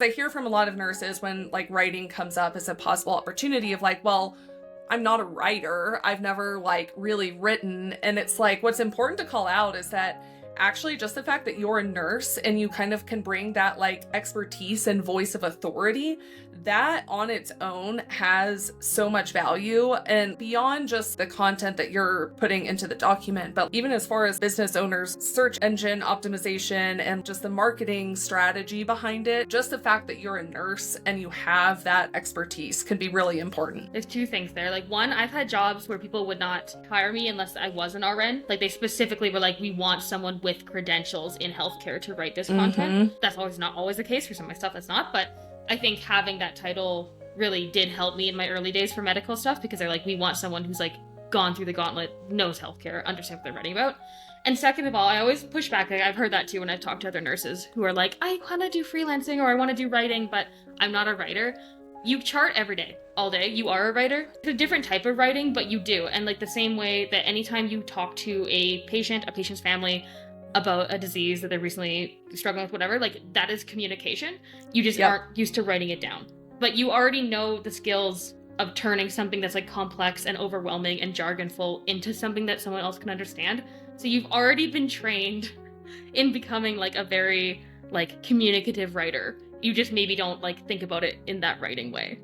I hear from a lot of nurses when like writing comes up as a possible opportunity of like, well, I'm not a writer. I've never like really written. And it's like, what's important to call out is that actually just the fact that you're a nurse and you kind of can bring that like expertise and voice of authority, that on its own has so much value. And beyond just the content that you're putting into the document, but even as far as business owners, search engine optimization and just the marketing strategy behind it, just the fact that you're a nurse and you have that expertise can be really important. There's two things there. Like, one, I've had jobs where people would not hire me unless I was an RN. Like, they specifically were like, we want someone with credentials in healthcare to write this content. That's not always the case. For some of my stuff, that's not. But I think having that title really did help me in my early days for medical stuff, because they're like, we want someone who's like gone through the gauntlet, knows healthcare, understands what they're writing about. And second of all, I always push back. Like, I've heard that too when I've talked to other nurses who are like, I want to do freelancing or I want to do writing, but I'm not a writer. You chart every day, all day. You are a writer. It's a different type of writing, but you do. And like the same way that anytime you talk to a patient's family about a disease that they're recently struggling with, whatever, like that is communication. You just aren't used to writing it down. But you already know the skills of turning something that's like complex and overwhelming and jargonful into something that someone else can understand. So you've already been trained in becoming like a very like communicative writer. You just maybe don't like think about it in that writing way.